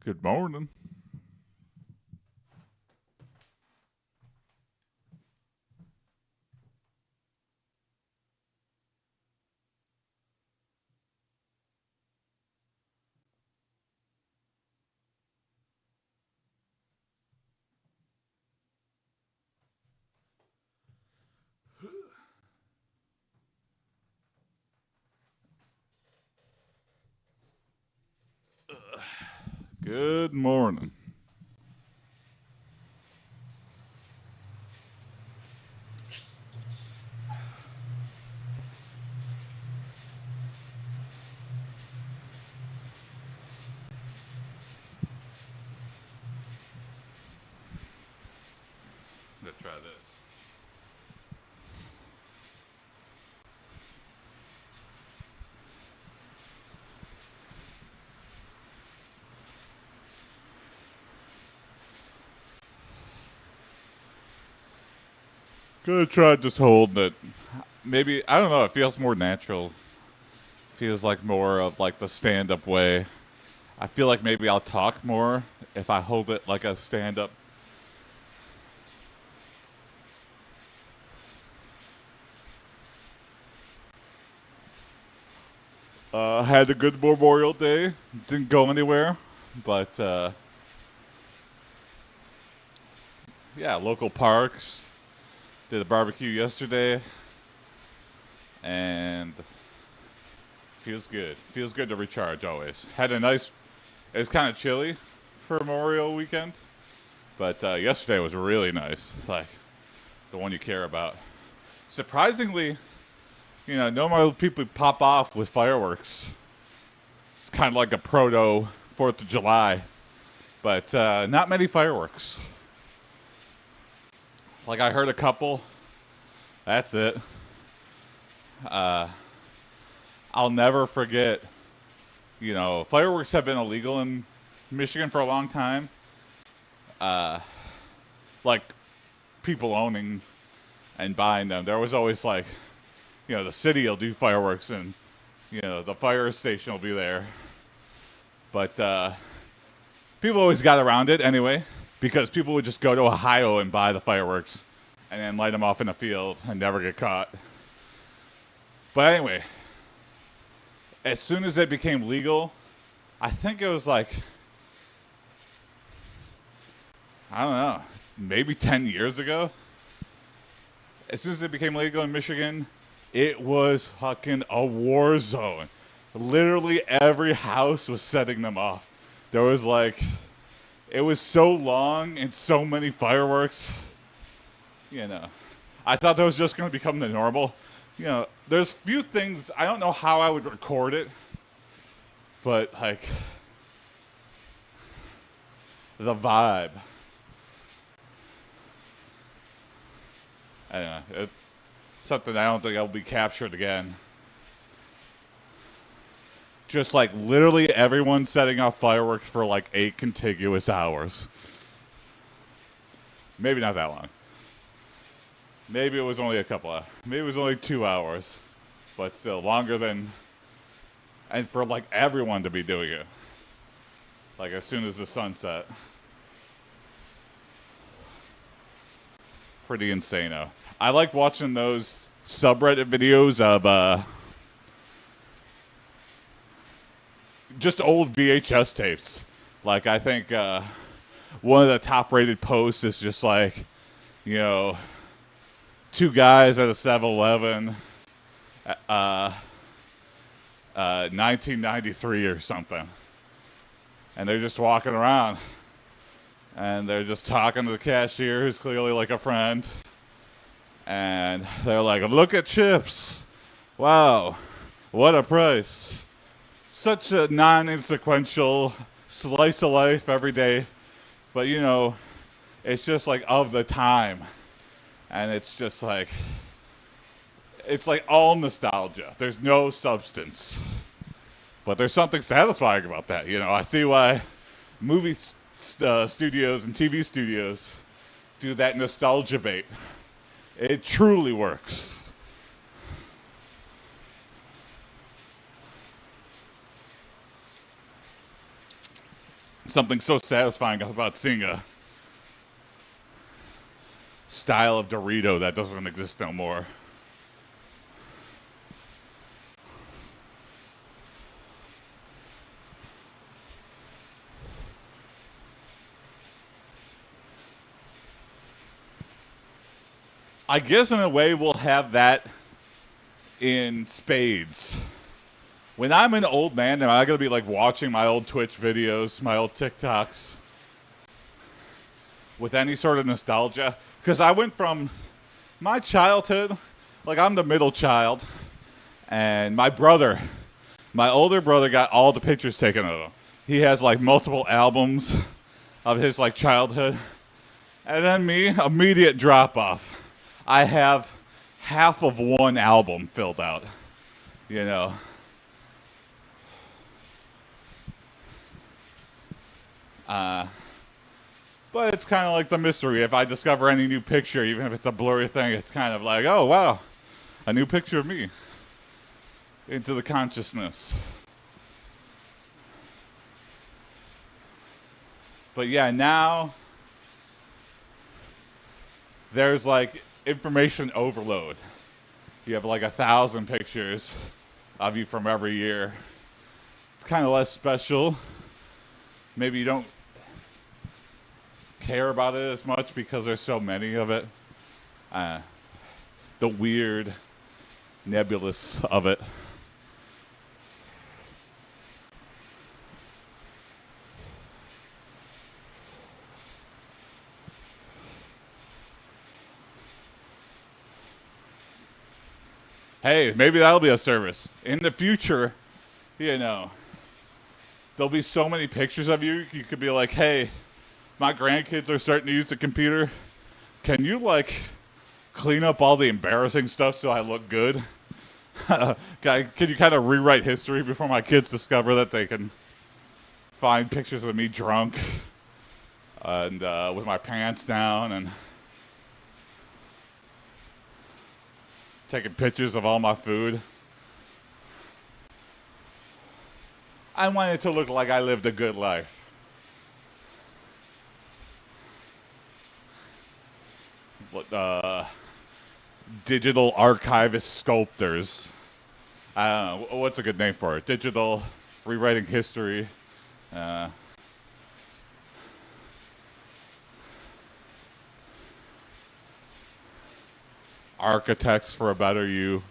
Good morning. Good morning. I'm gonna try this. Gonna try just holding it. Maybe I don't know. It feels more natural. Feels like more of like the stand-up way. I feel like maybe I'll talk more if I hold it like a stand-up. Had a good Memorial Day. Didn't go anywhere, but yeah, local parks. Did a barbecue yesterday, and feels good. Feels good to recharge always. Had a nice. It was kind of chilly for Memorial Weekend, but yesterday was really nice. Like the one you care about. Surprisingly, normally people pop off with fireworks. It's kind of like a proto 4th of July, but not many fireworks. Like I heard a couple. That's it. I'll never forget. Fireworks have been illegal in Michigan for a long time. Like people owning and buying them. There was always like, the city will do fireworks and, the fire station will be there. But people always got around it anyway because people would just go to Ohio and buy the fireworks and then light them off in a field and never get caught. But anyway, as soon as it became legal, I think it was like, I don't know, maybe 10 years ago. As soon as it became legal in Michigan, it was fucking a war zone. Literally every house was setting them off. There was like, it was so long and so many fireworks. I thought that was just going to become the normal. There's few things, I don't know how I would record it, but like, the vibe. I don't know. It's something I don't think will be captured again. Just like literally everyone setting off fireworks for like 8 contiguous hours. Maybe not that long. Maybe it was only maybe it was only 2 hours. But still, longer than, and for like everyone to be doing it. Like as soon as the sun set. Pretty insane-o. I like watching those subreddit videos of just old VHS tapes. Like I think one of the top-rated posts is just like, 2 guys at a 7-Eleven, 1993 or something, and they're just walking around, and they're just talking to the cashier, who's clearly like a friend, and they're like, "Look at chips! Wow, what a price!" Such a non-insequential slice of life every day, but it's just like of the time, and it's just like, it's like all nostalgia. There's no substance, but there's something satisfying about that. I see why movie studios and TV studios do that nostalgia bait. It truly works. Something so satisfying about seeing a style of Dorito that doesn't exist no more. I guess in a way we'll have that in spades. When I'm an old man, am I going to be like watching my old Twitch videos, my old TikToks with any sort of nostalgia? Because I went from my childhood, like I'm the middle child, and my brother, my older brother got all the pictures taken of him. He has like multiple albums of his like childhood. And then me, immediate drop off. I have half of one album filled out, you know. But it's kind of like the mystery. If I discover any new picture, even if it's a blurry thing, it's kind of like, oh, wow, a new picture of me into the consciousness. But yeah, now there's like information overload. You have like 1,000 pictures of you from every year. It's kind of less special. Maybe you don't care about it as much because there's so many of it. The weird nebulous of it. Hey, maybe that'll be a service. In the future, you know, there'll be so many pictures of you, you could be like, hey, my grandkids are starting to use the computer. Can you, like, clean up all the embarrassing stuff so I look good? Can you kind of rewrite history before my kids discover that they can find pictures of me drunk and with my pants down and taking pictures of all my food? I want it to look like I lived a good life. Digital archivist sculptors. I don't know, what's a good name for it? Digital rewriting history. Architects for a better you.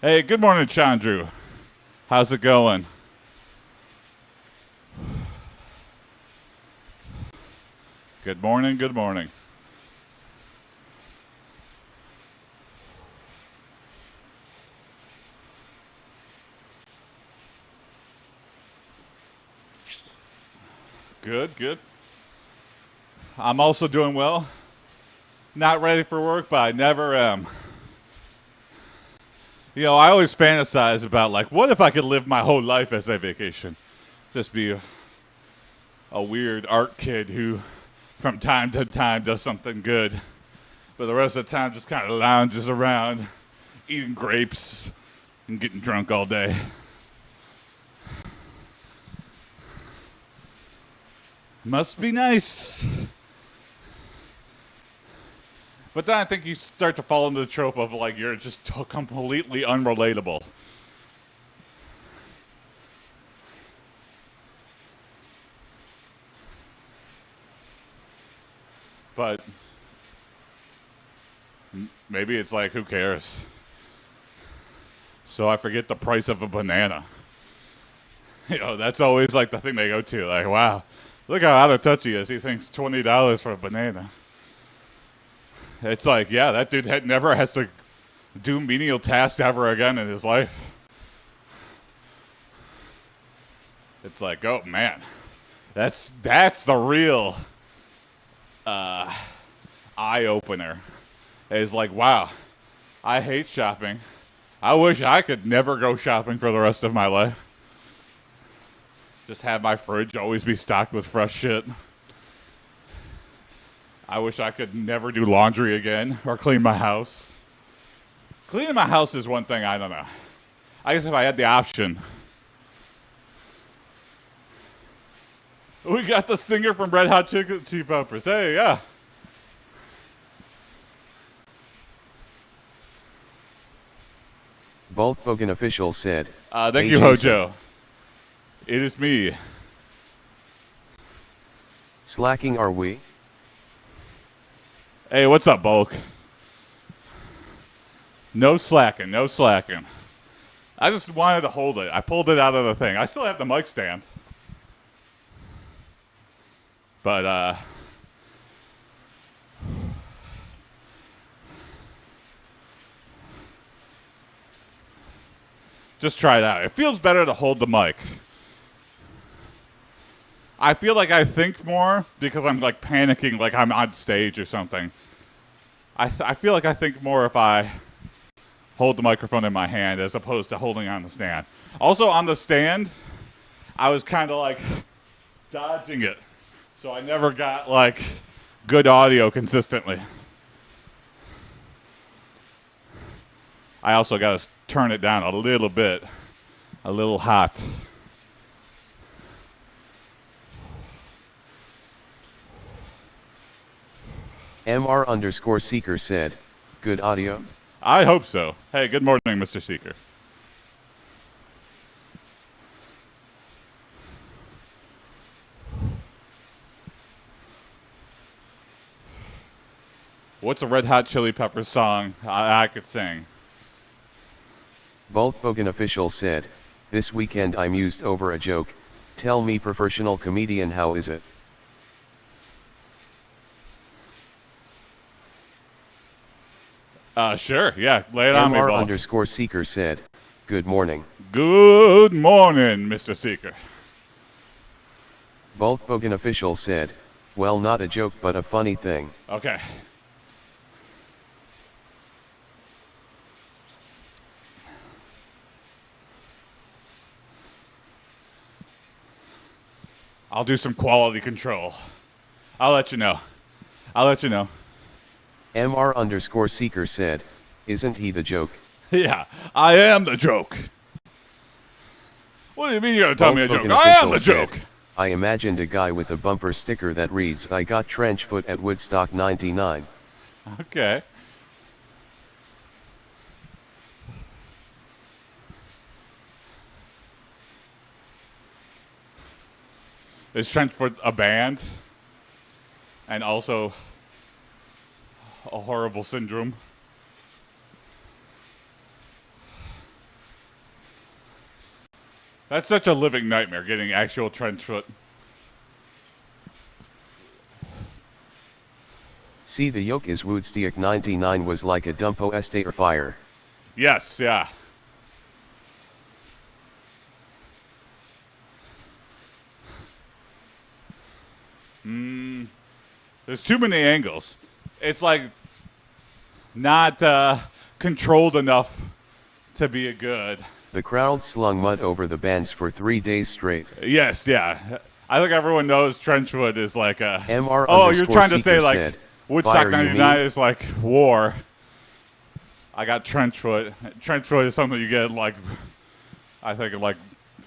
Hey, good morning, Chandru. How's it going? Good morning, good morning. Good, good. I'm also doing well. Not ready for work, but I never am. You know, I always fantasize about, like, what if I could live my whole life as a vacation? Just be a weird art kid who, from time to time, does something good. But the rest of the time just kind of lounges around, eating grapes and getting drunk all day. Must be nice. But then I think you start to fall into the trope of, like, you're just completely unrelatable. But maybe it's like, who cares? So I forget the price of a banana. You know, that's always like the thing they go to. Like, wow, look how out of touch he is. He thinks $20 for a banana. It's like, yeah, that dude never has to do menial tasks ever again in his life. It's like, oh man, that's the real eye opener. It's like, wow, I hate shopping. I wish I could never go shopping for the rest of my life. Just have my fridge always be stocked with fresh shit. I wish I could never do laundry again or clean my house. Cleaning my house is one thing I don't know. I guess if I had the option. We got the singer from Red Hot Chili Peppers. Hey, yeah. Bulkbogan official said. Thank hey, you, Jason. Hojo. It is me. Slacking are we? Hey, what's up, Bulk? No slacking, no slacking. I just wanted to hold it. I pulled it out of the thing. I still have the mic stand. But, just try it out. It feels better to hold the mic. I feel like I think more because I'm like panicking like I'm on stage or something. I feel like I think more if I hold the microphone in my hand as opposed to holding on the stand. Also on the stand, I was kind of like dodging it. So I never got like good audio consistently. I also got to turn it down a little bit. A little hot. MR_Seeker said, good audio? I hope so. Hey, good morning, Mr. Seeker. What's a Red Hot Chili Peppers song I could sing? Bulkbogan official said, this weekend I mused over a joke. Tell me, professional comedian, how is it? Sure, yeah, lay it on me, Bulk. MR_Seeker said, good morning. Good morning, Mr. Seeker. Bulkbogan official said, well, not a joke but a funny thing. Okay. I'll do some quality control. I'll let you know. I'll let you know. MR_Seeker said, isn't he the joke? Yeah, I am the joke. What do you mean you're going to tell me a joke? Bulkbogan I am official the said, joke. I imagined a guy with a bumper sticker that reads, I got trench foot at Woodstock 99. Okay. Is Trentford a band? And also a horrible syndrome? That's such a living nightmare, getting actual trench foot. See, the yoke is Woodstock 99 was like a dumpo estate or fire. Yes, yeah. There's too many angles. It's like not controlled enough to be a good. The crowd slung mud over the bands for 3 days straight. Yes, yeah. I think everyone knows Trenchwood is like a. MR Oh, you're trying to say Seeker like said, Woodstock fire, you 99 mean? is like war. I got Trenchwood. Trenchwood is something you get like, I think like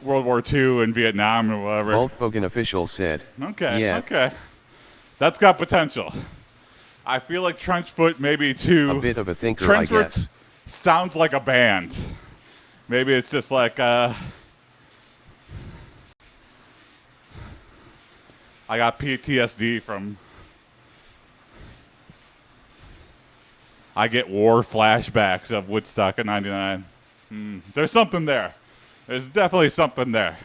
World War II and Vietnam or whatever. Bulkbogan official said, Okay, yeah. okay. That's got potential. I feel like Trenchfoot maybe too. A bit of a thinker, I guess. Sounds like a band. Maybe it's just like I got PTSD from. I get war flashbacks of Woodstock in '99. There's something there. There's definitely something there.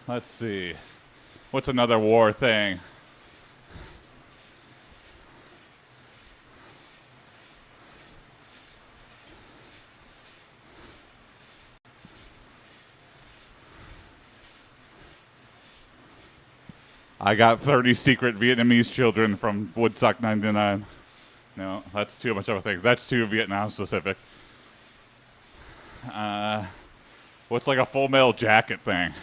Let's see. What's another war thing? I got 30 secret Vietnamese children from Woodstock 99. No, that's too much of a thing. That's too Vietnam specific. What's like a Full Metal Jacket thing?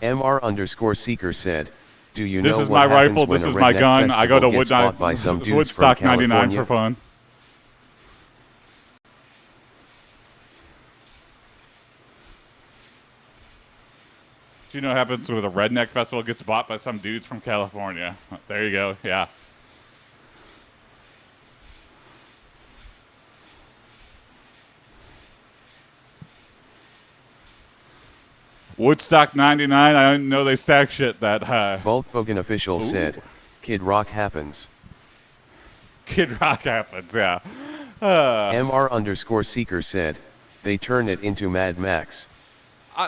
MR_Seeker said, Do you This know is what my happens rifle. when This a is my redneck gun. I go to festival gets bought by some dudes Woodstock from 99 California? for fun. Do you know what happens when a redneck festival gets bought by some dudes from California? There you go. Yeah. Woodstock 99, I didn't know they stack shit that high. Volkswagen official said, Kid Rock happens. Kid Rock happens, yeah. MR_Seeker said, they turn it into Mad Max.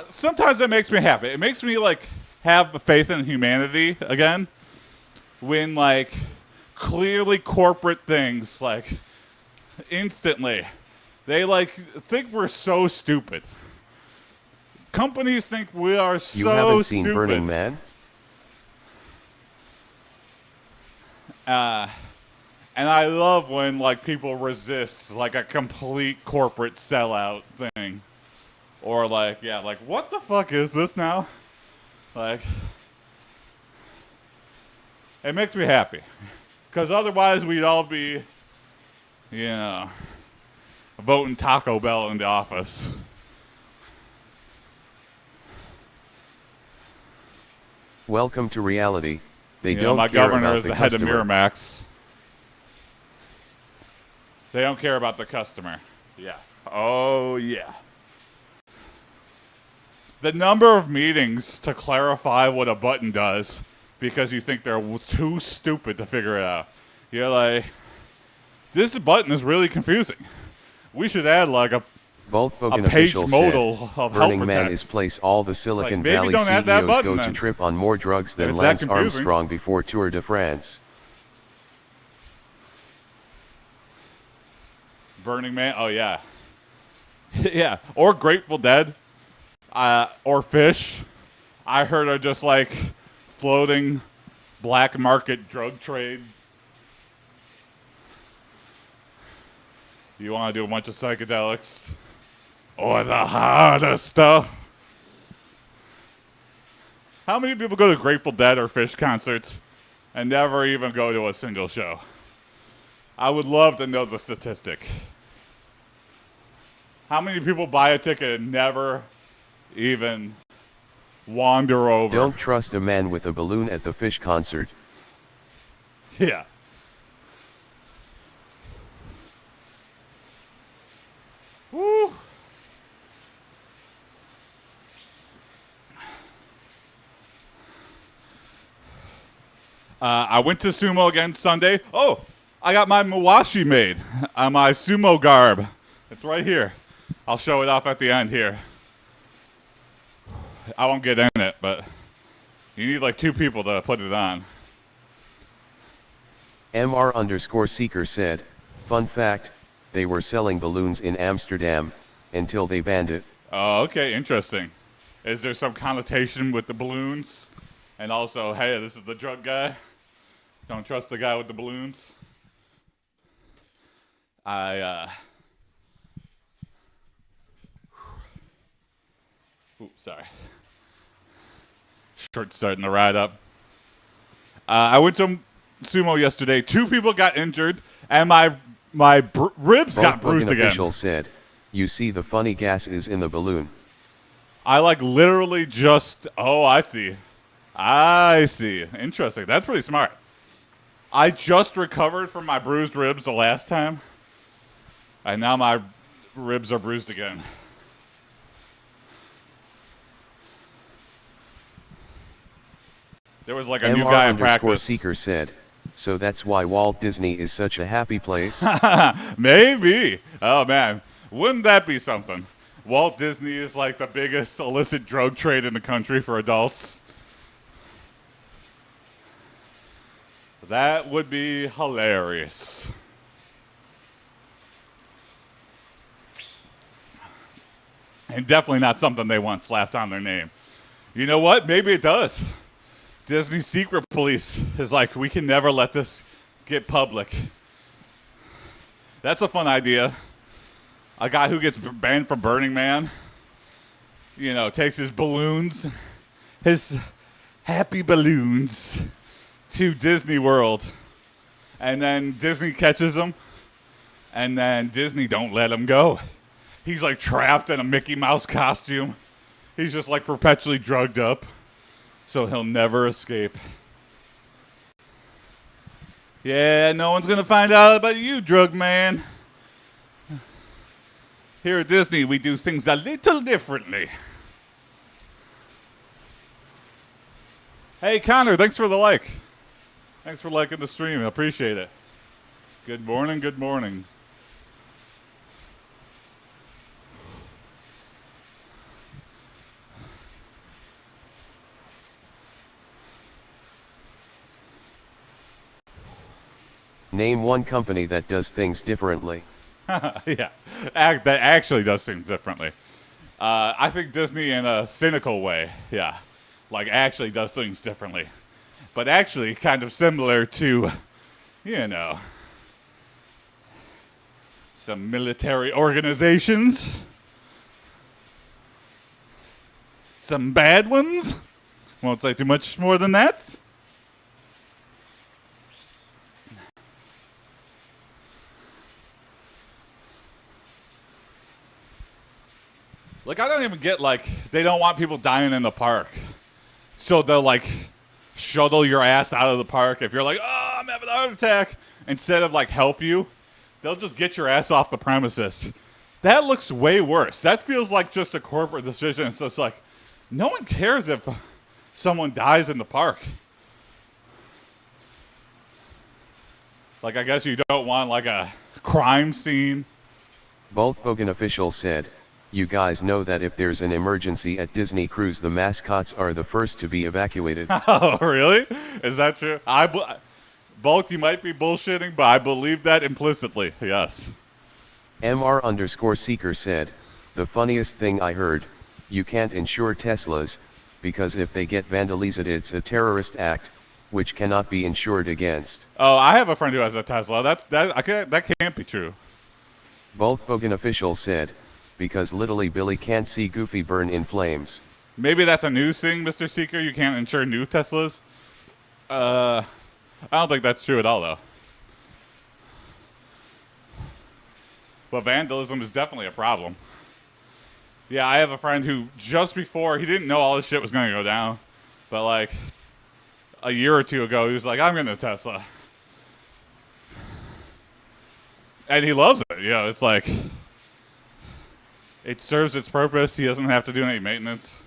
Sometimes it makes me happy. It makes me, like, have faith in humanity again. When, like, clearly corporate things, like, instantly, they, like, think we're so stupid. Companies think we are so You haven't seen stupid. Burning Man? And I love when, like, people resist, like, a complete corporate sellout thing. Or, like, yeah, like, what the fuck is this now? Like, it makes me happy. Because otherwise we'd all be, you know, voting Taco Bell into office. Welcome to reality. They You know, don't my care governor about is the the head of customer. Miramax. They don't care about the customer. Yeah. Oh, yeah. The number of meetings to clarify what a button does because you think they're too stupid to figure it out. You're like, this button is really confusing. We should add like a Volkswagen page official modal said, of Burning help Man text. is place all the Silicon maybe Valley don't add that CEOs button go then. to trip on more drugs than It's that Lance confusing. Armstrong before Tour de France. Burning Man. Oh, yeah. Yeah. Or Grateful Dead. Or Fish. I heard are just like floating black market drug trade. You want to do a bunch of psychedelics? Or the harder stuff? How many people go to Grateful Dead or Fish concerts and never even go to a single show? I would love to know the statistic. How many people buy a ticket and never even wander over? Don't trust a man with a balloon at the Fish concert. Yeah. Woo. I went to sumo again Sunday. Oh, I got my mawashi made. My sumo garb. It's right here. I'll show it off at the end here. I won't get in it, but you need like 2 people to put it on. MR_Seeker said, fun fact, they were selling balloons in Amsterdam, until they banned it. Oh, okay, interesting. Is there some connotation with the balloons? And also, hey, this is the drug guy. Don't trust the guy with the balloons. Oops, sorry. Shirt's starting to ride up. I went to sumo yesterday. 2 people got injured, and my ribs got bruised again. Official said, you see the funny gas is in the balloon. I like literally just, oh, I see. I see. Interesting. That's pretty smart. I just recovered from my bruised ribs the last time, and now my ribs are bruised again. There was like a new guy in practice. Seeker said, so that's why Walt Disney is such a happy place. Maybe. Oh, man. Wouldn't that be something? Walt Disney is like the biggest illicit drug trade in the country for adults. That would be hilarious. And definitely not something they want slapped on their name. You know what? Maybe it does. Disney Secret Police is like, we can never let this get public. That's a fun idea. A guy who gets banned from Burning Man, you know, takes his balloons, his happy balloons to Disney World. And then Disney catches him, and then Disney don't let him go. He's like trapped in a Mickey Mouse costume. He's just like perpetually drugged up, so he'll never escape. Yeah, no one's gonna find out about you, drug man. Here at Disney, we do things a little differently. Hey, Connor, thanks for the like. Thanks for liking the stream. I appreciate it. Good morning, good morning. Name one company that does things differently. Yeah, that actually does things differently. I think Disney in a cynical way, yeah, like actually does things differently. But actually kind of similar to, you know, some military organizations. Some bad ones. Won't say too much more than that. Like, I don't even get, like, they don't want people dying in the park. So they'll, like, shuttle your ass out of the park. If you're like, oh, I'm having a heart attack, instead of, like, help you, they'll just get your ass off the premises. That looks way worse. That feels like just a corporate decision. It's just like, no one cares if someone dies in the park. Like, I guess you don't want, like, a crime scene. Volkswagen official said, "You guys know that if there's an emergency at Disney Cruise, the mascots are the first to be evacuated." Oh, really? Is that true? Bulk, you might be bullshitting, but I believe that implicitly, yes. MR_seeker said, "The funniest thing I heard, you can't insure Teslas, because if they get vandalized it's a terrorist act, which cannot be insured against." Oh, I have a friend who has a Tesla. That can't be true. Volkswagen official said, "Because Little Billy can't see Goofy burn in flames." Maybe that's a news thing, Mr. Seeker. You can't insure new Teslas. I don't think that's true at all, though. But vandalism is definitely a problem. Yeah, I have a friend who just before, he didn't know all this shit was going to go down, but like a year or two ago, he was like, I'm getting a Tesla. And he loves it. You know, it's like, it serves its purpose. He doesn't have to do any maintenance.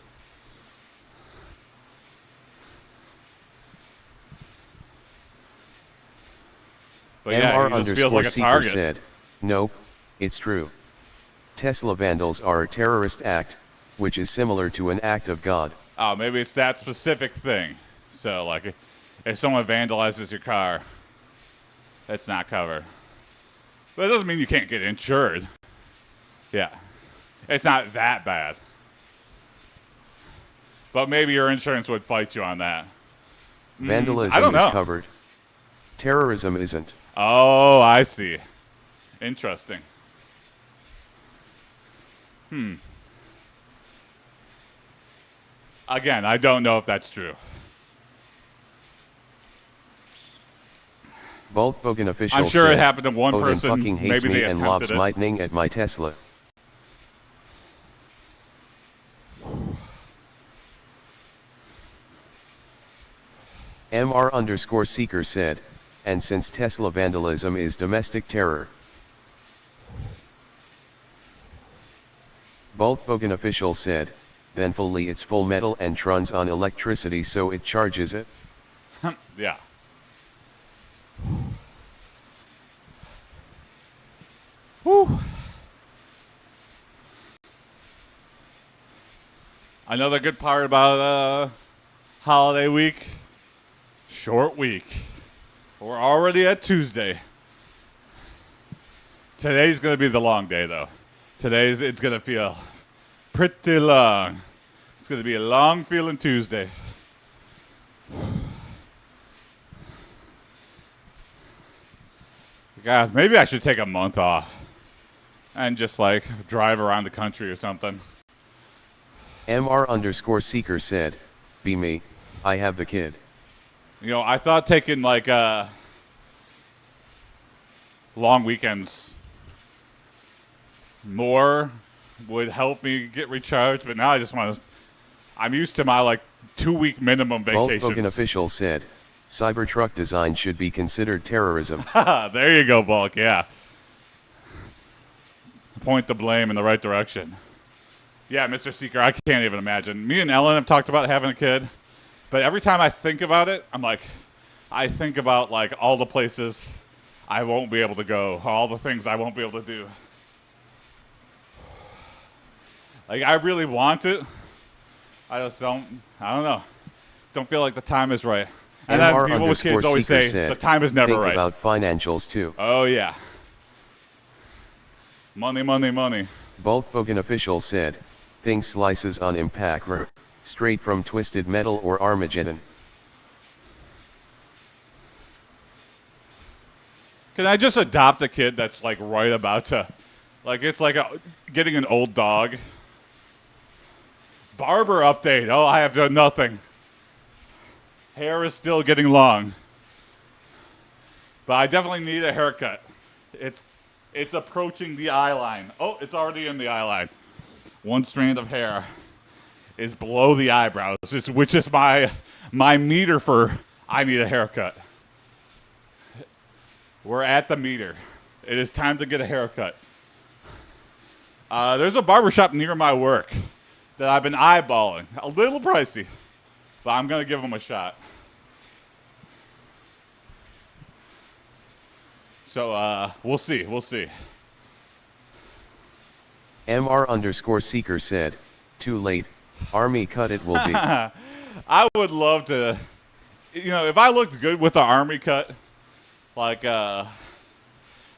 But yeah, he just feels like a target. Said, "Nope, it's true. Tesla vandals are a terrorist act, which is similar to an act of God." Oh, maybe it's that specific thing. So, like, if someone vandalizes your car, it's not covered. But it doesn't mean you can't get insured. Yeah. It's not that bad. But maybe your insurance would fight you on that. Vandalism is covered. Terrorism isn't. Oh, I see. Interesting. Again, I don't know if that's true. Volkswagen official I'm sure said, it happened to one Odin person. fucking hates Maybe me they and attempted lobs it. lightning at my Tesla. MR_seeker said, "And since Tesla vandalism is domestic terror." Volkswagen official said, "Thankfully it's full metal and runs on electricity, so it charges it." Yeah. Whew. Another good part about holiday week, short week. We're already at Tuesday. Today's going to be the long day, though. It's going to feel pretty long. It's going to be a long feeling Tuesday. God, maybe I should take a month off and just like drive around the country or something. MR_seeker said, "Be me, I have the kid. You know, I thought taking like long weekends more would help me get recharged, but now I just want to. I'm used to my like 2-week minimum vacations. Bulk Bogan official said, Cybertruck design should be considered terrorism. There you go, Bulk. Yeah. Point the blame in the right direction. Yeah, Mr. Seeker, I can't even imagine. Me and Ellen have talked about having a kid, but every time I think about it, I'm like, I think about like all the places I won't be able to go, all the things I won't be able to do. Like, I really want it. I just don't know. Don't feel like the time is right. And then people with kids always say the time is never right. Think about financials too. Oh, yeah. Money, money, money. Bulk Bogan official said, thing slices on impact straight from Twisted Metal or Armageddon. Can I just adopt a kid that's like right about to, like it's like getting an old dog? Barber update. Oh, I have done nothing. Hair is still getting long. But I definitely need a haircut. It's approaching the eye line. Oh, it's already in the eye line. One strand of hair is below the eyebrows, which is my meter for I need a haircut. We're at the meter. It is time to get a haircut. There's a barbershop near my work that I've been eyeballing. A little pricey, but I'm going to give them a shot. So we'll see. We'll see. MR_Seeker said, too late. Army cut it will be. I would love to, you know, if I looked good with the army cut, like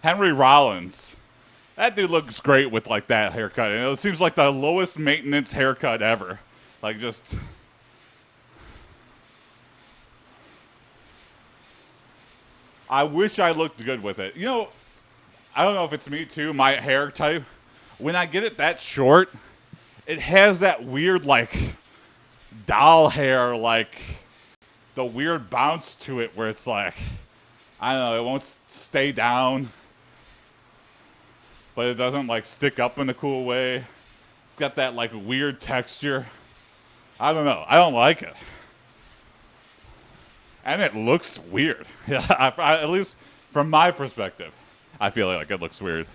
Henry Rollins, that dude looks great with like that haircut. And it seems like the lowest maintenance haircut ever. Like just. I wish I looked good with it. You know, I don't know if it's me too, my hair type. When I get it that short, it has that weird like doll hair, like the weird bounce to it where it's like, I don't know, it won't stay down, but it doesn't like stick up in a cool way. It's got that like weird texture. I don't know. I don't like it. And it looks weird. Yeah, at least from my perspective, I feel like it looks weird.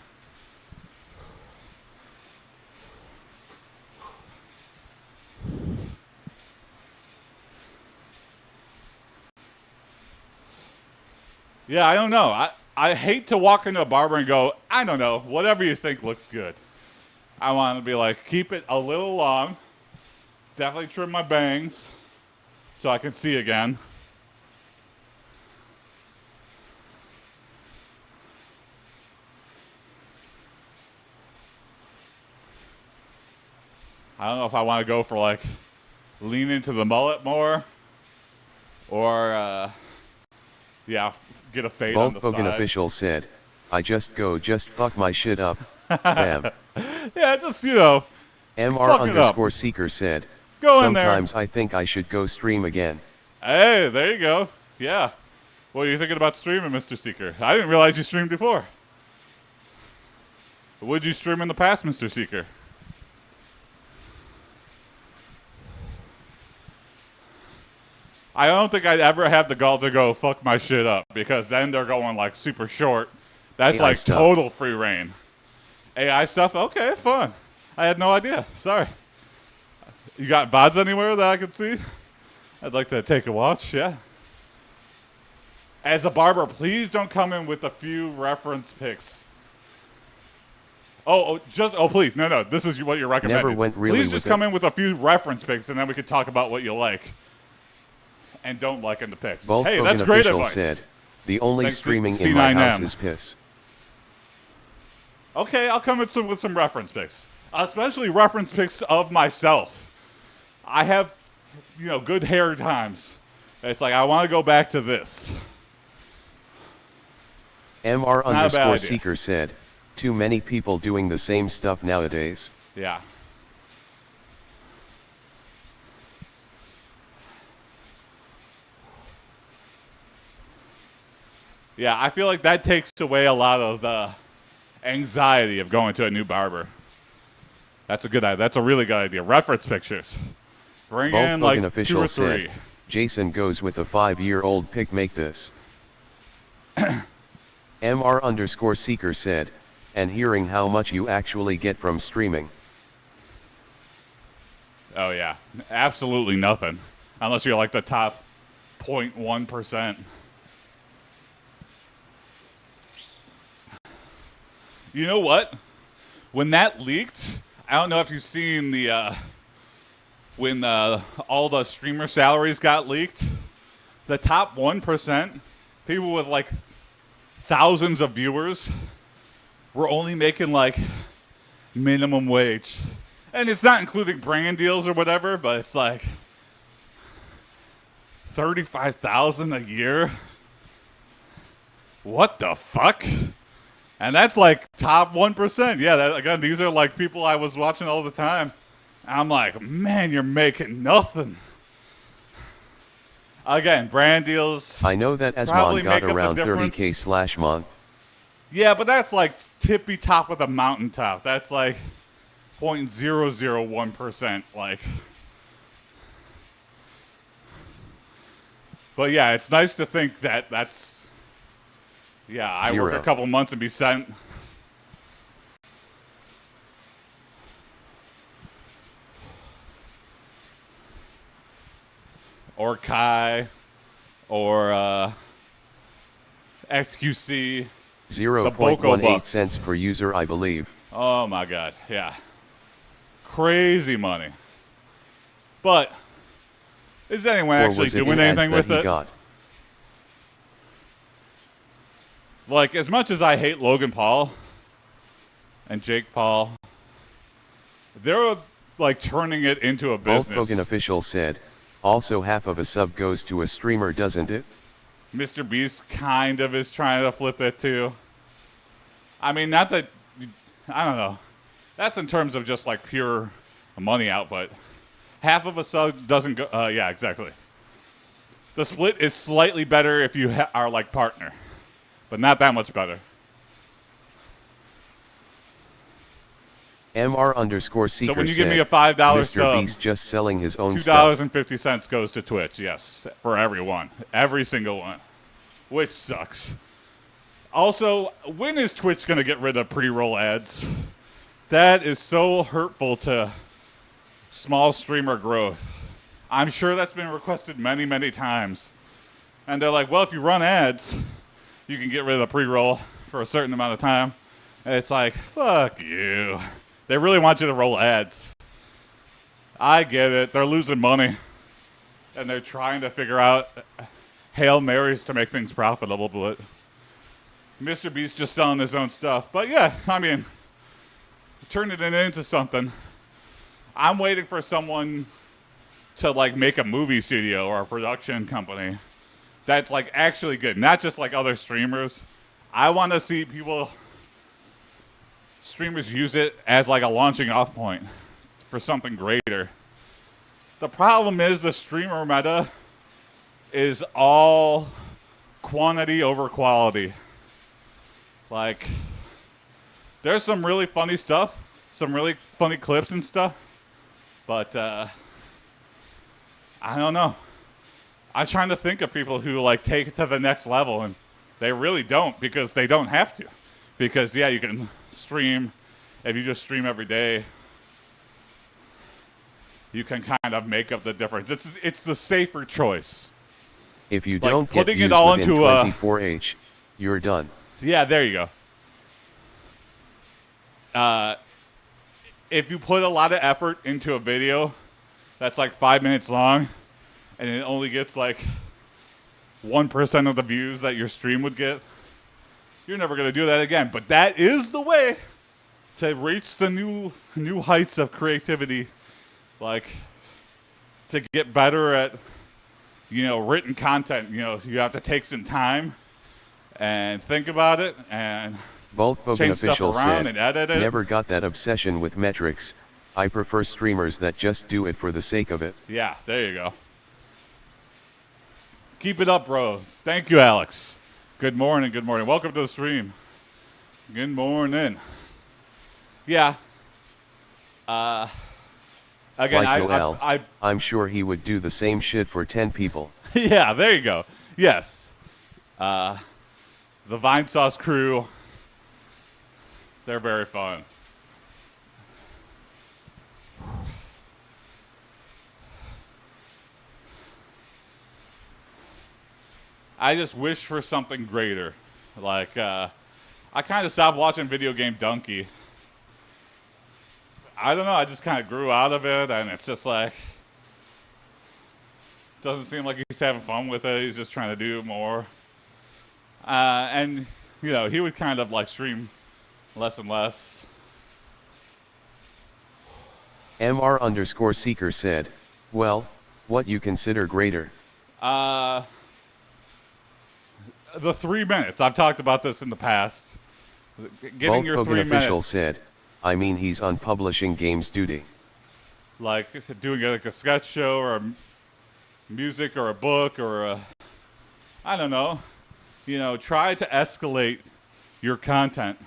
Yeah, I don't know. I hate to walk into a barber and go, I don't know, whatever you think looks good. I want to be like, keep it a little long. Definitely trim my bangs so I can see again. I don't know if I want to go for like lean into the mullet more or yeah, get a fade on the side. Bulk Bogan official said, I just fuck my shit up. Damn. Yeah, just, you know. MR_Seeker said, go in there. Sometimes I think I should go stream again. Hey, there you go. Yeah. What are you thinking about streaming, Mr. Seeker? I didn't realize you streamed before. Would you stream in the past, Mr. Seeker? I don't think I'd ever have the gall to go fuck my shit up because then they're going like super short. That's AI like stuff. Total free reign. AI stuff? Okay, fun. I had no idea. Sorry. You got VODs anywhere that I can see? I'd like to take a watch, yeah. As a barber, please don't come in with a few reference pics. Please. No, this is what you're recommending. Never went really please just come in with a few reference pics and then we can talk about what you like. And don't like in the pics. Hey, that's great advice. Said, the only Thanks streaming C9M. in my house is piss. Okay, I'll come with some reference pics. Especially reference pics of myself. I have, you know, good hair times. It's like, I want to go back to this. MR_Seeker said, too many people doing the same stuff nowadays. Yeah. Yeah, I feel like that takes away a lot of the anxiety of going to a new barber. That's a good idea. That's a really good idea. Reference pictures. Bring in like 2 or 3. Said, Jason goes with a 5-year-old pick. Make this. MR_Seeker said, and hearing how much you actually get from streaming. Oh yeah, absolutely nothing, unless you're like the top 0.1%. You know what? When that leaked, I don't know if you've seen the when all the streamer salaries got leaked. The top 1%, people with like thousands of viewers, were only making like minimum wage. And it's not including brand deals or whatever, but it's like $35,000 a year. What the fuck? And that's like top 1%. Yeah, that, again, these are like people I was watching all the time. I'm like, man, you're making nothing. Again, brand deals. I know that Asmon got around 30K/month. Yeah, but that's like tippy top of the mountaintop. That's like 0.001%. Like, but yeah, it's nice to think that that's. Yeah, I work a couple months and be sent. Or Kai, or XQC. 0.18 cents per user, I believe. Oh my god, yeah. Crazy money. But is anyone actually doing anything with it? Like, as much as I hate Logan Paul and Jake Paul, they're like turning it into a business. Both Logan official said, also half of a sub goes to a streamer, doesn't it? Mr. Beast kind of is trying to flip it too. I mean, not that, I don't know. That's in terms of just like pure money output. Half of a sub doesn't go, yeah, exactly. The split is slightly better if you are like partner, but not that much better. MR_Seeker so when you give me a $5 Mr. sub, Beast just selling his own stuff. $2.50 goes to Twitch, yes, for everyone. Every single one, which sucks. Also, when is Twitch going to get rid of pre-roll ads? That is so hurtful to small streamer growth. I'm sure that's been requested many, many times. And they're like, well, if you run ads, you can get rid of the pre-roll for a certain amount of time. And it's like, fuck you. They really want you to roll ads. I get it. They're losing money. And they're trying to figure out Hail Marys to make things profitable. But Mr. Beast just selling his own stuff. But yeah, I mean, turning it into something. I'm waiting for someone to like make a movie studio or a production company that's like actually good. Not just like other streamers. I want to see streamers use it as like a launching off point for something greater. The problem is the streamer meta is all quantity over quality. Like, there's some really funny stuff, some really funny clips and stuff, but I don't know. I'm trying to think of people who like take it to the next level, and they really don't, because they don't have to. Because yeah, you can stream, if you just stream every day, you can kind of make up the difference. It's the safer choice. If you like don't get putting views it all within into 24H, you're done. Yeah, there you go. If you put a lot of effort into a video that's like 5 minutes long, and it only gets like 1% of the views that your stream would get, you're never going to do that again. But that is the way to reach the new heights of creativity. Like, to get better at, written content. You have to take some time and think about it and Both Bogan change stuff official around said, and edit it. never got that obsession with metrics. I prefer streamers that just do it for the sake of it. Yeah, there you go. Keep it up, bro. Thank you, Alex. Good morning, good morning. Welcome to the stream. Good morning. Yeah. Again, Like Noel, I'm sure he would do the same shit for 10 people. Yeah, there you go. Yes. The Vine Sauce crew, they're very fun. I just wish for something greater. Like, I kind of stopped watching Video Game Donkey. I don't know, I just kind of grew out of it, and it's just like, doesn't seem like he's having fun with it. He's just trying to do more. And, you know, he would kind of like stream less and less. MR_Seeker said, well, what you consider greater? The 3 minutes. I've talked about this in the past. Getting your 3 minutes. Official said, I mean he's on publishing games duty. Like doing like a sketch show or a music or a book or a, I don't know. You know, try to escalate your content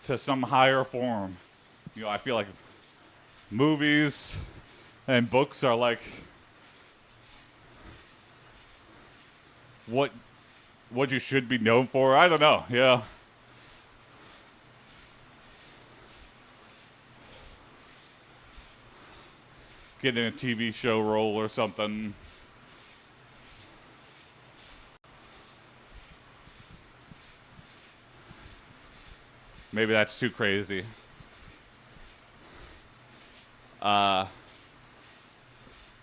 to some higher form. You know, I feel like movies and books are like what you should be known for. I don't know. Yeah. Getting a TV show role or something. Maybe that's too crazy.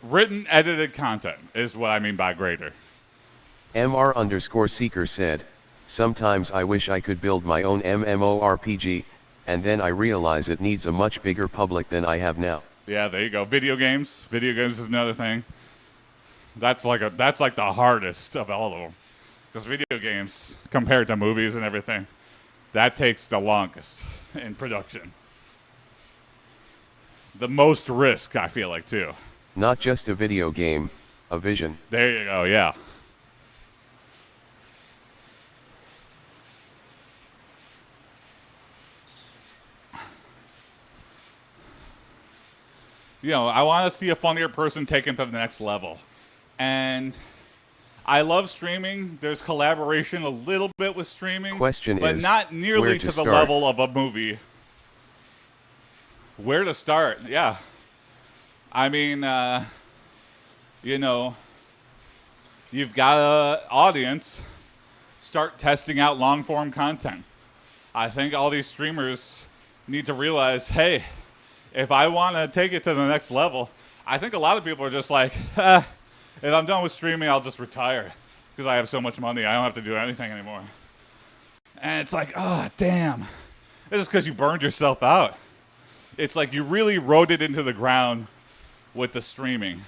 Written, edited content is what I mean by greater. MR_Seeker said, sometimes I wish I could build my own MMORPG, and then I realize it needs a much bigger public than I have now. Yeah, there you go. Video games. Video games is another thing. That's like the hardest of all of them. Because video games, compared to movies and everything, that takes the longest in production. The most risk, I feel like, too. Not just a video game, a vision. There you go, yeah. You know, I want to see a funnier person taken to the next level. And I love streaming. There's collaboration a little bit with streaming. Question but is, not nearly to the start? level of a movie. Where to start? Yeah. I mean, you know, you've got an audience. Start testing out long-form content. I think all these streamers need to realize, hey, if I want to take it to the next level, I think a lot of people are just like, if I'm done with streaming, I'll just retire because I have so much money, I don't have to do anything anymore. And it's like, oh, damn. This is because you burned yourself out. It's like you really rode it into the ground with the streaming,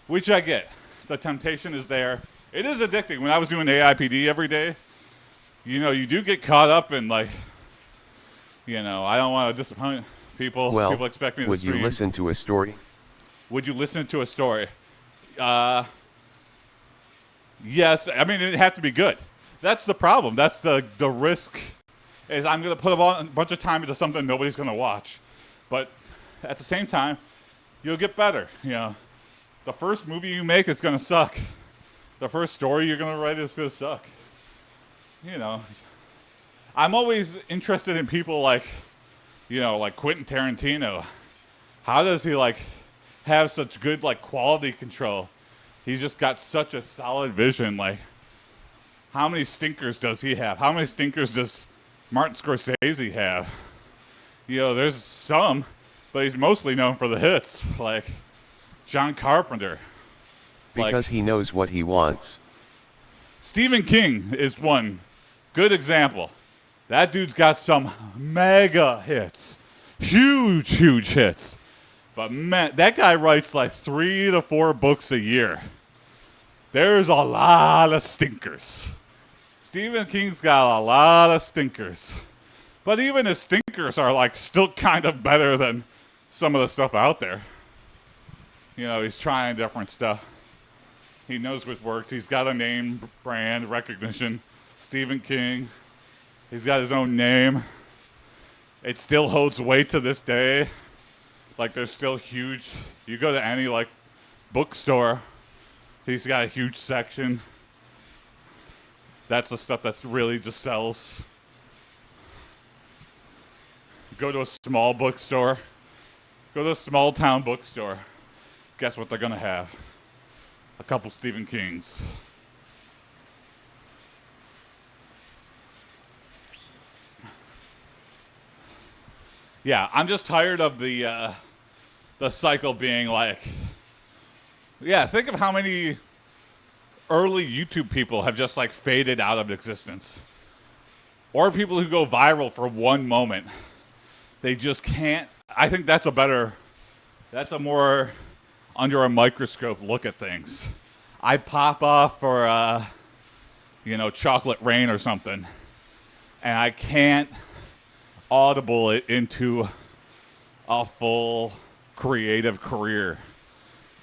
which I get. The temptation is there. It is addicting. When I was doing AiPD every day, you know, you do get caught up in like, you know, I don't want to disappoint people. Well, people expect me to would stream. you listen to a story? Would you listen to a story? Yes. I mean, it'd have to be good. That's the problem. That's the risk, is I'm going to put a bunch of time into something nobody's going to watch. But at the same time, you'll get better. You know, the first movie you make is going to suck. The first story you're going to write is going to suck. You know, I'm always interested in people like, you know, like Quentin Tarantino. How does he like have such good like quality control? He's just got such a solid vision. Like, how many stinkers does he have? How many stinkers does Martin Scorsese have? You know, there's some, but he's mostly known for the hits, like John Carpenter. Because he knows what he wants. Stephen King is one good example. That dude's got some mega hits. Huge, huge hits. But man, that guy writes like 3 to 4 books a year. There's a lot of stinkers. Stephen King's got a lot of stinkers. But even his stinkers are like still kind of better than some of the stuff out there. You know, he's trying different stuff. He knows what works. He's got a name, brand, recognition. Stephen King. He's got his own name. It still holds weight to this day. Like, there's still huge. You go to any, like, bookstore, he's got a huge section. That's the stuff that's really just sells. Go to a small bookstore. Go to a small town bookstore. Guess what they're going to have? A couple Stephen Kings. Yeah, I'm just tired of the cycle being like, yeah, think of how many early YouTube people have just like faded out of existence. Or people who go viral for one moment. They just can't. I think that's a more under a microscope look at things. I pop off for, Chocolate Rain or something, and I can't audible it into a full creative career.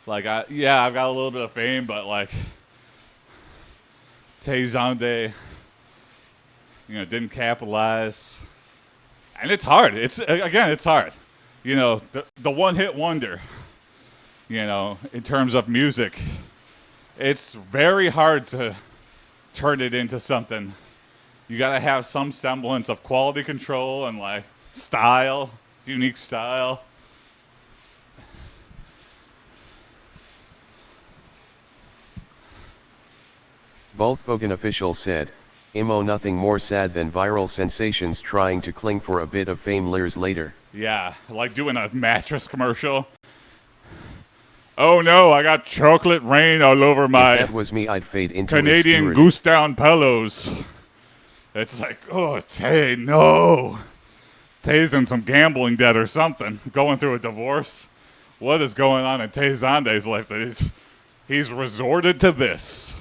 Like, I've got a little bit of fame, but like, Tezande, didn't capitalize. And it's hard. It's hard. The one-hit wonder, in terms of music, it's very hard to turn it into something. You got to have some semblance of quality control and, like, style, unique style. Volkswagen official said, "Imo nothing more sad than viral sensations trying to cling for a bit of fame years later." Yeah, like doing a mattress commercial. Oh no, I got chocolate rain all over my If that was me, I'd fade into Canadian obscurity. goose down pillows. It's like, oh, Tay, no. Tay's in some gambling debt or something, going through a divorce. What is going on in Tay Zande's life that he's resorted to this?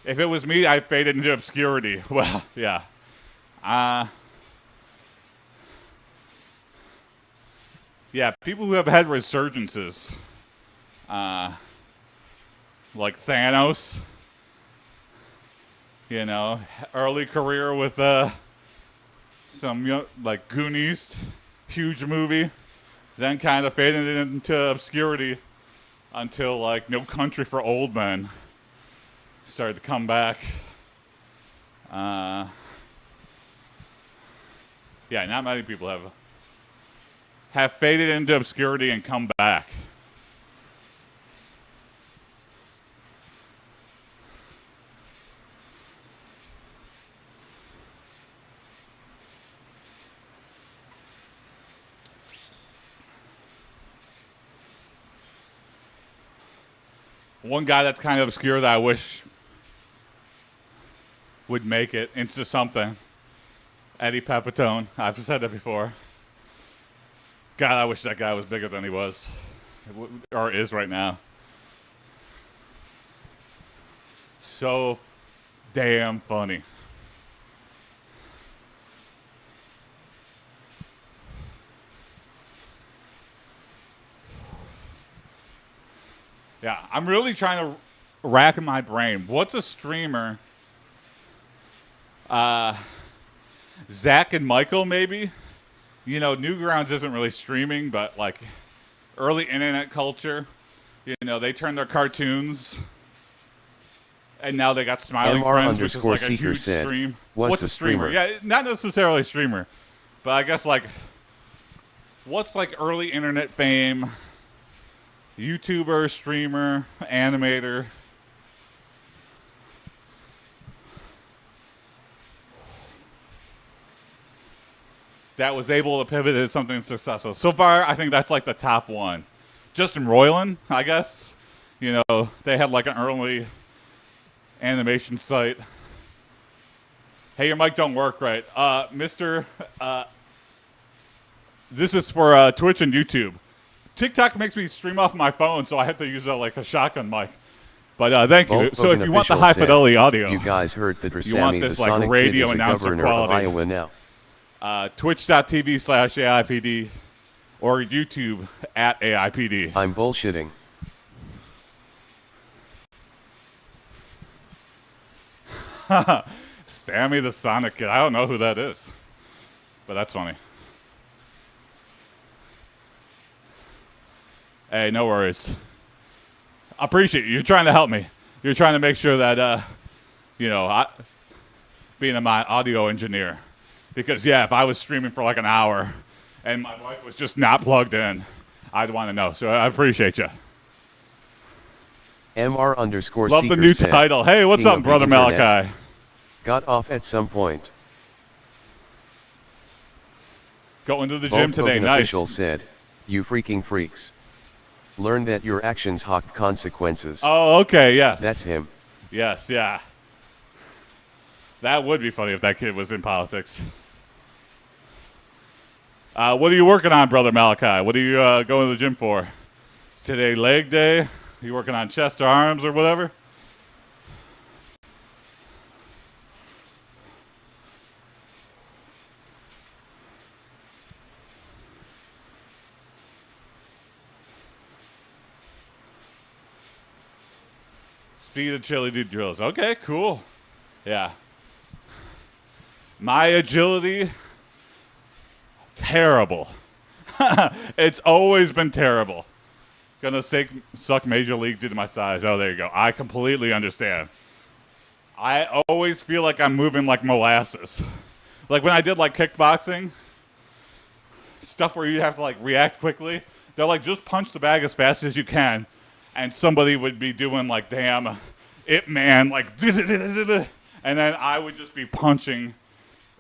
If it was me, I'd fade into obscurity. Well, yeah. Yeah, people who have had resurgences, like Thanos, early career with some, like Goonies, huge movie, then kind of faded into obscurity until, like, No Country for Old Men started to come back. Yeah, not many people have faded into obscurity and come back. One guy that's kind of obscure that I wish would make it into something, Eddie Pepitone. I've said that before. God, I wish that guy was bigger than he was, or is right now. So damn funny. Yeah, I'm really trying to rack in my brain. What's a streamer? Zach and Michael, maybe? Newgrounds isn't really streaming, but, like, early internet culture, they turned their cartoons, and now they got Smiling Friends, which is like a huge stream. What's a streamer? Yeah, not necessarily a streamer, but I guess, like, what's, like, early internet fame? YouTuber, streamer, animator. That was able to pivot into something successful. So far, I think that's like the top one. Justin Roiland, I guess. They had like an early animation site. Hey, your mic don't work right. This is for Twitch and YouTube. TikTok makes me stream off my phone, so I have to use like a shotgun mic. But thank you. So if you want the high fidelity audio, you guys heard that you want this like radio announcer quality. Iowa now. Twitch.tv/AiPD or YouTube @AiPD. I'm bullshitting. Sammy the Sonic Kid. I don't know who that is, but that's funny. Hey, no worries. I appreciate you. You're trying to help me. You're trying to make sure that, being my audio engineer. Because, yeah, if I was streaming for like an hour and my mic was just not plugged in, I'd want to know. So I appreciate you. MR_Seeker Love the new said, title. Hey, what's King up, of the Brother Internet. Malachi? Got off at some point. Going to the gym today. Volkswagen Nice. official said, you freaking freaks. Learn that your actions have consequences. Oh, okay, yes. That's him. Yes, yeah. That would be funny if that kid was in politics. What are you working on, Brother Malachi? What are you going to the gym for? Is today leg day? Are you working on chest or arms or whatever? Speed of chili dude drills. Okay, cool. Yeah. My agility, terrible. It's always been terrible. Gonna suck Major League due to my size. Oh, there you go. I completely understand. I always feel like I'm moving like molasses. Like when I did like kickboxing, stuff where you have to like react quickly, they're like, just punch the bag as fast as you can. And somebody would be doing like, damn, Ip Man, like, and then I would just be punching.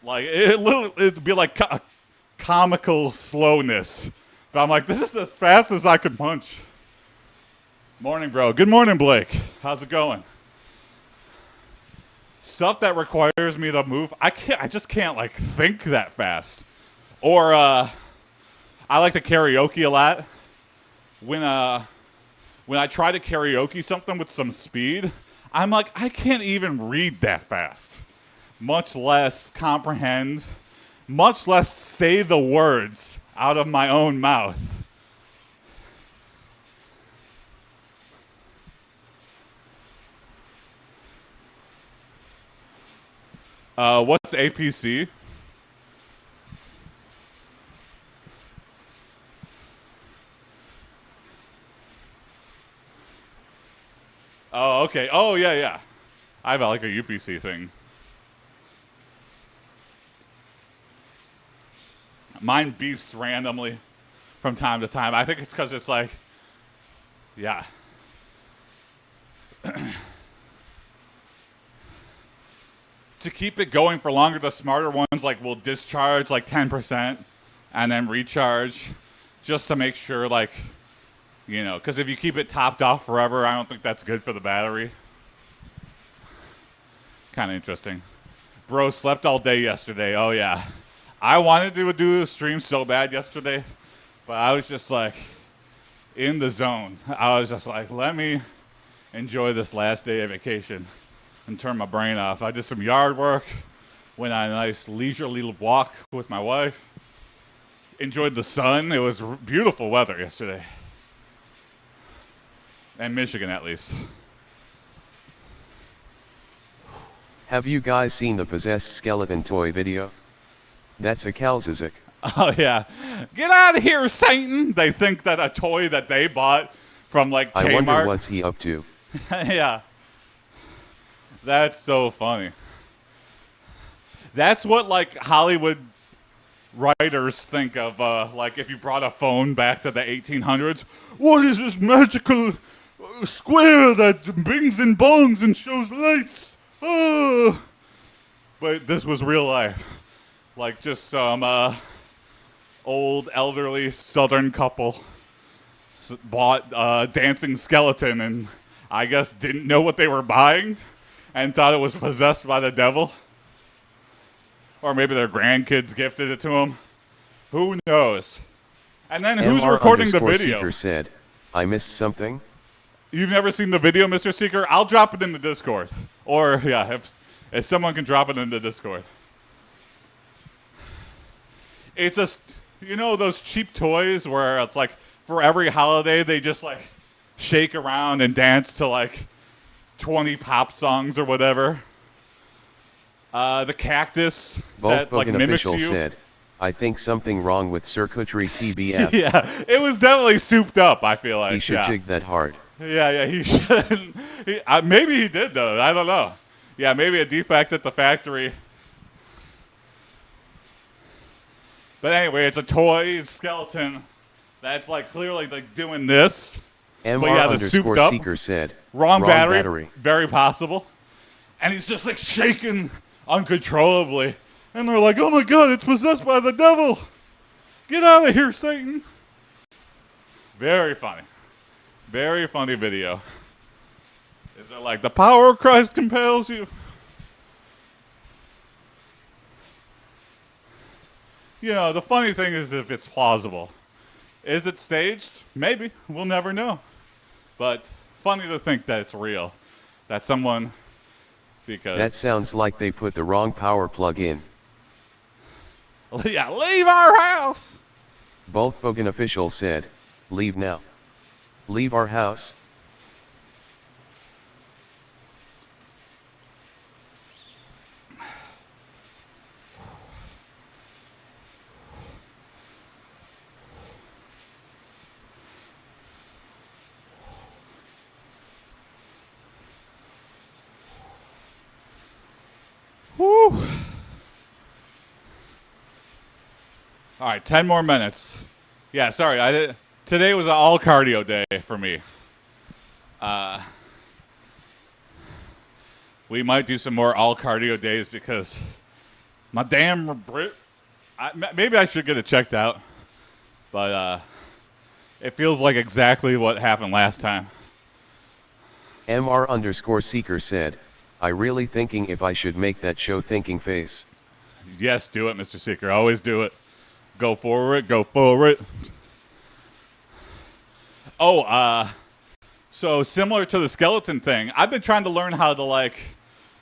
Like, it'd be like a comical slowness. But I'm like, this is as fast as I can punch. Morning, bro. Good morning, Blake. How's it going? Stuff that requires me to move, I just can't, like, think that fast. Or, I like to karaoke a lot. When I try to karaoke something with some speed, I'm like, I can't even read that fast. Much less comprehend, much less say the words out of my own mouth. What's APC? Oh, okay. Oh, yeah, yeah. I have like a UPC thing. Mine beefs randomly from time to time. I think it's because it's like, yeah. To keep it going for longer, the smarter ones like will discharge like 10% and then recharge just to make sure, like, you know, because if you keep it topped off forever, I don't think that's good for the battery. Kind of interesting. Bro slept all day yesterday. Oh, yeah. I wanted to do a stream so bad yesterday, but I was just like in the zone. I was just like, let me enjoy this last day of vacation and turn my brain off. I did some yard work, went on a nice leisurely walk with my wife, enjoyed the sun. It was beautiful weather yesterday. In Michigan, at least. Have you guys seen the possessed skeleton toy video? That's a Kalzizik. Oh, yeah. Get out of here, Satan! They think that a toy that they bought from, like, Kmart. I wonder what's he up to. Yeah. That's so funny. That's what, like, Hollywood writers think of, like, if you brought a phone back to the 1800s. What is this magical square that bings and bongs and shows lights? Oh. But this was real life. Like, just some old, elderly Southern couple bought a dancing skeleton and I guess didn't know what they were buying and thought it was possessed by the devil. Or maybe their grandkids gifted it to them. Who knows? And then who's recording the video? Seeker said, I missed something? You've never seen the video, Mr. Seeker? I'll drop it in the Discord. Or, yeah, if someone can drop it in the Discord. It's you know those cheap toys where it's like for every holiday they just like shake around and dance to like 20 pop songs or whatever? The cactus Both that like Bogan mimics official you. said, I think something wrong with circuitry TBF. Yeah, it was definitely souped up, I feel like. He should jig that hard. Yeah, he shouldn't. Maybe he did, though. I don't know. Yeah, maybe a defect at the factory. But anyway, it's a toy skeleton that's like clearly like doing this. MR But yeah, the underscore souped up, seeker said, wrong battery, very possible. And he's just like shaking uncontrollably. And they're like, oh my god, it's possessed by the devil. Get out of here, Satan. Very funny. Very funny video. Is it like the power of Christ compels you? You know, the funny thing is if it's plausible. Is it staged? Maybe. We'll never know. But funny to think that it's real. That someone, because... That sounds like they put the wrong power plug in. Yeah, leave our house! Both Bogan official said, leave now. Leave our house. Woo! All right, 10 more minutes. Yeah, sorry. Today was an all cardio day for me. We might do some more all cardio days because my damn maybe I should get it checked out. But it feels like exactly what happened last time. MR underscore seeker said, I really thinking if I should make that show thinking face. Yes, do it, Mr. Seeker. Always do it. Go for it. Go for it. Oh, so similar to the skeleton thing, I've been trying to learn how to, like,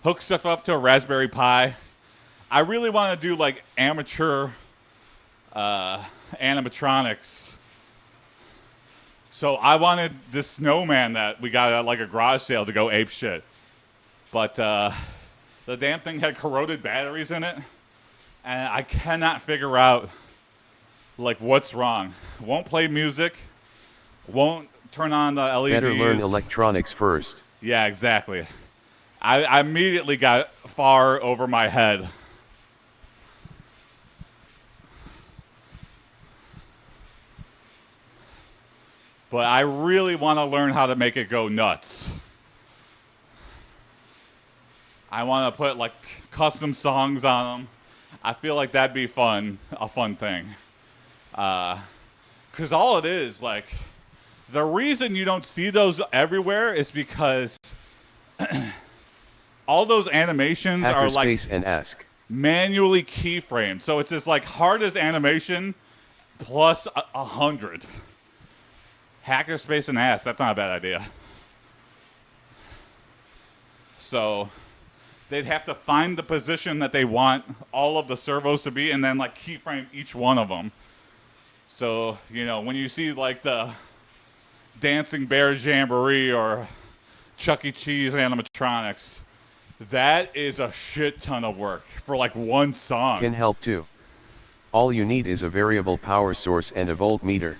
hook stuff up to a Raspberry Pi. I really want to do, like, amateur animatronics. So I wanted this snowman that we got at, like, a garage sale to go ape shit. But the damn thing had corroded batteries in it, and I cannot figure out, like, what's wrong. Won't play music, won't turn on the LEDs. Better learn electronics first. Yeah, exactly. I immediately got far over my head. But I really want to learn how to make it go nuts. I want to put, like, custom songs on them. I feel like that'd be fun, a fun thing. Because all it is, like, the reason you don't see those everywhere is because all those animations are, like, and ask. manually keyframed. So it's this, like, hardest animation plus 100. Hackerspace and ask, that's not a bad idea. So they'd have to find the position that they want all of the servos to be and then, like, keyframe each one of them. So, you know, when you see, like, the Dancing Bear Jamboree or Chuck E. Cheese animatronics, that is a shit ton of work for, like, one song. Can help too. All you need is a variable power source and a voltmeter.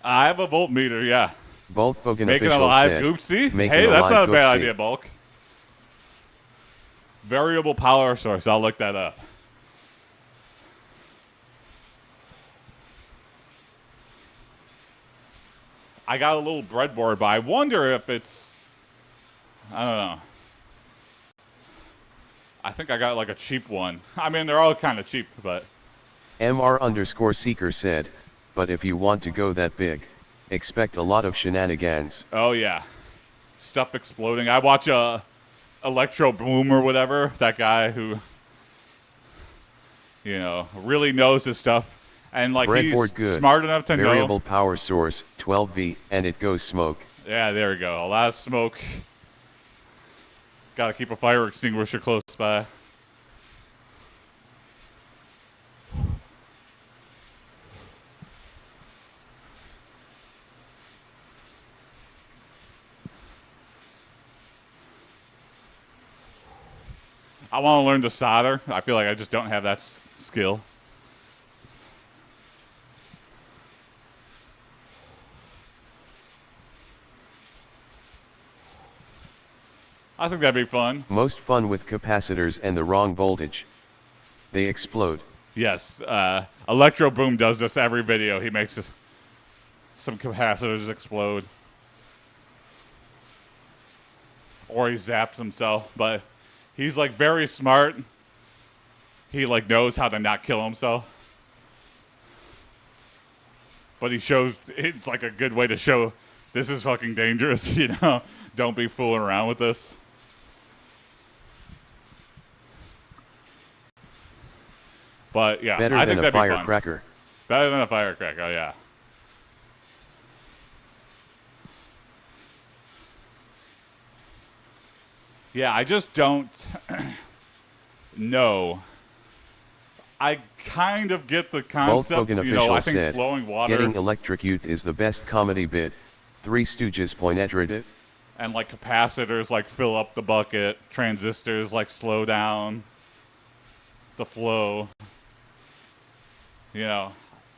I have a voltmeter, yeah. Both Bogan Making a official live said, goopsie? making Hey, a that's live not a bad goopsie. idea, Bulk. Variable power source, I'll look that up. I got a little breadboard, but I wonder if it's, I don't know. I think I got like a cheap one. I mean, they're all kind of cheap, but. MR underscore seeker said, but if you want to go that big, expect a lot of shenanigans. Oh yeah. Stuff exploding. I watch Electro Boom or whatever, that guy who, you know, really knows his stuff. And like he's good. Smart enough to know. Variable power source, 12V, and it goes smoke. Yeah, there we go. A lot of smoke. Got to keep a fire extinguisher close by. I want to learn to solder. I feel like I just don't have that skill. I think that'd be fun. Most fun with capacitors and the wrong voltage. They explode. Yes, Electro Boom does this every video. He makes some capacitors explode. Or he zaps himself, but he's like very smart. He like knows how to not kill himself. But he shows, it's like a good way to show this is fucking dangerous, you know? Don't be fooling around with this. But yeah, Better I than think a that'd be fun. firecracker. Better than a firecracker, oh yeah. Yeah, I just don't know. I kind of get the concept, Volkswagen you know, I official think said, flowing water getting electrocute is the best comedy bit. Three Stooges pointed it. and like capacitors like fill up the bucket, transistors like slow down the flow. You know,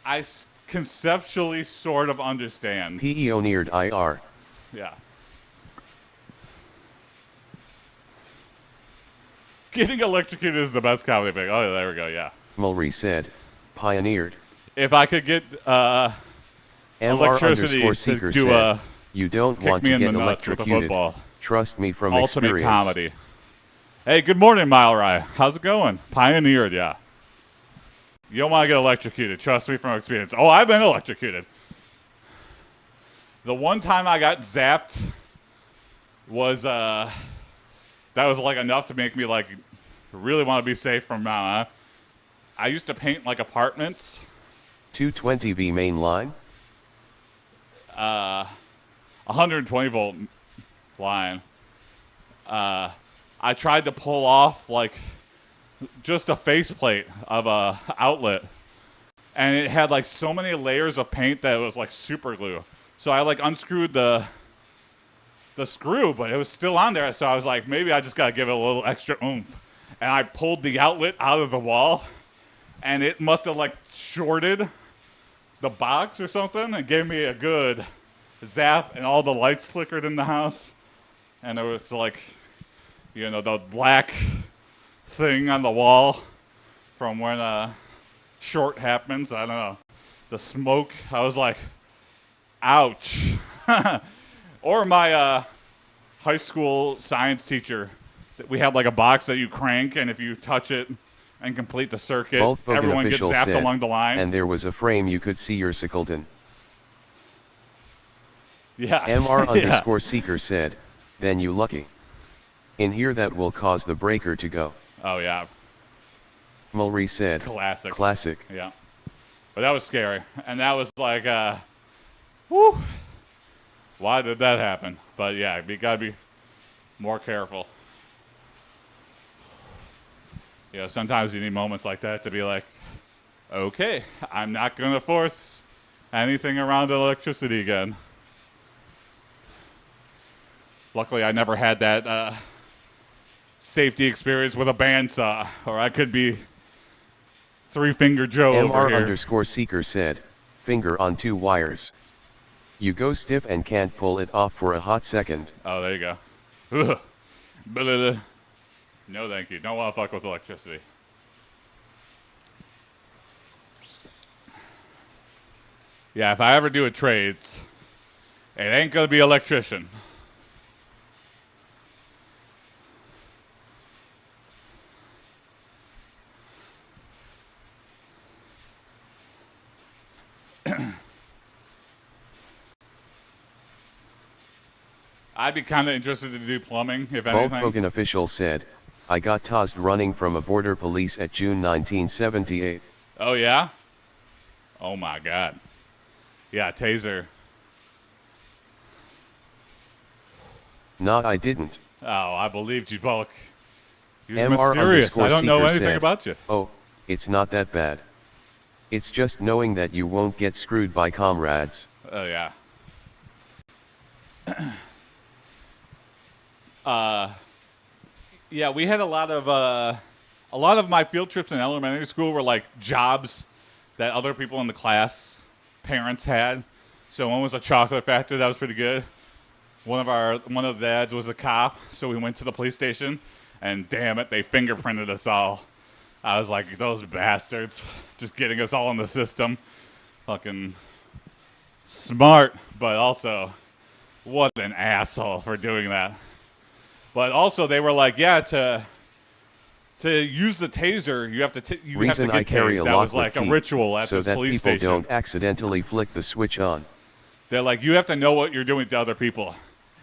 I conceptually sort of understand. Pioneered IR. Yeah. Getting electrocuted is the best comedy thing. Oh, there we go, yeah. Mulry said, pioneered. If I could get electricity MR_seeker to do said, you don't kick want me to in get the nuts with a electrocuted. football. Trust me from Ultimate experience. comedy. Hey, good morning, Malrai. How's it going? Pioneered, yeah. You don't want to get electrocuted. Trust me from experience. Oh, I've been electrocuted. The one time I got zapped was, that was like enough to make me like really want to be safe from now on. I used to paint like apartments. 220V main line? 120 volt line. I tried to pull off like just a faceplate of a outlet, and it had like so many layers of paint that it was like super glue. So I like unscrewed the screw, but it was still on there. So I was like, maybe I just gotta give it a little extra oomph. And I pulled the outlet out of the wall, and it must have like shorted the box or something and gave me a good zap, and all the lights flickered in the house. And there was like, you know, the black thing on the wall from when a short happens. I don't know. The smoke, I was like, ouch. Or my high school science teacher, we had like a box that you crank, and if you touch it and complete the circuit, everyone gets zapped said, along the line. And there was a frame you could see your sickleton. Yeah. MR_seeker said, then you lucky. In here that will cause the breaker to go. Oh yeah. Mulry said, Classic. Classic. Yeah. But that was scary. And that was like, whew. Why did that happen? But yeah, you gotta be more careful. You know, sometimes you need moments like that to be like, okay, I'm not gonna force anything around electricity again. Luckily, I never had that safety experience with a bandsaw, or I could be Three-Finger Joe over here. MR_seeker said, finger on two wires. You go stiff and can't pull it off for a hot second. Oh, there you go. Ugh. Blah. No, thank you. Don't want to fuck with electricity. Yeah, if I ever do a trades, it ain't gonna be electrician. I'd be kind of interested to do plumbing, if anything. Volkswagen official said, I got tossed running from a border police at June 1978. Oh, yeah? Oh, my God. Yeah, taser. Nah, I didn't. Oh, I believed you, Bulk. You're mysterious. I don't know anything said, about you. Oh, it's not that bad. It's just knowing that you won't get screwed by comrades. Oh, yeah. Yeah, we had a lot of my field trips in elementary school were like jobs that other people in the class parents had. So one was a chocolate factory, that was pretty good. One of the dads was a cop, so we went to the police station, and damn it, they fingerprinted us all. I was like, those bastards, just getting us all in the system. Fucking smart, but also, what an asshole for doing that. But also, they were like, yeah, to use the taser, you have to get tased. That was like a ritual at so this that police people station. don't accidentally flick the switch on. They're like, you have to know what you're doing to other people.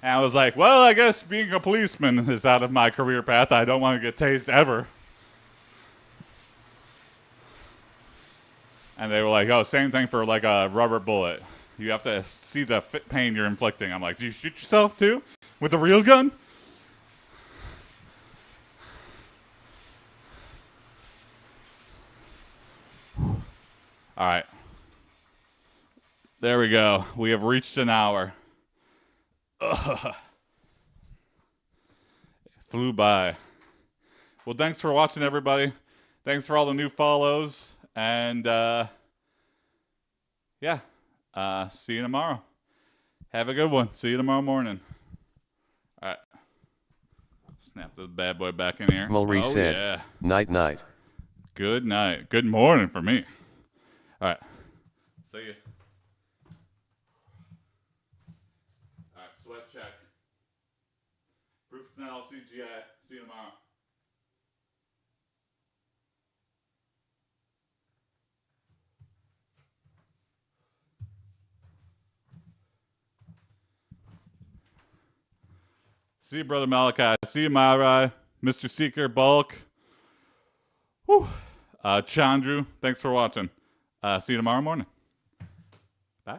And I was like, well, I guess being a policeman is out of my career path. I don't want to get tased ever. And they were like, oh, same thing for like a rubber bullet. You have to see the pain you're inflicting. I'm like, do you shoot yourself too? With a real gun? All right. There we go. We have reached an hour. Ugh. Flew by. Well, thanks for watching, everybody. Thanks for all the new follows. And, yeah. See you tomorrow. Have a good one. See you tomorrow morning. All right. Snap this bad boy back in here. Mulry said, yeah. Night, night. Good night. Good morning for me. All right. See you. All right. Sweat check. Proof it's not all CGI. See you tomorrow. See you, Brother Malachi. See you, Myrai. Mr. Seeker, Bulk. Whew. Chandru, thanks for watching. See you tomorrow morning. Bye.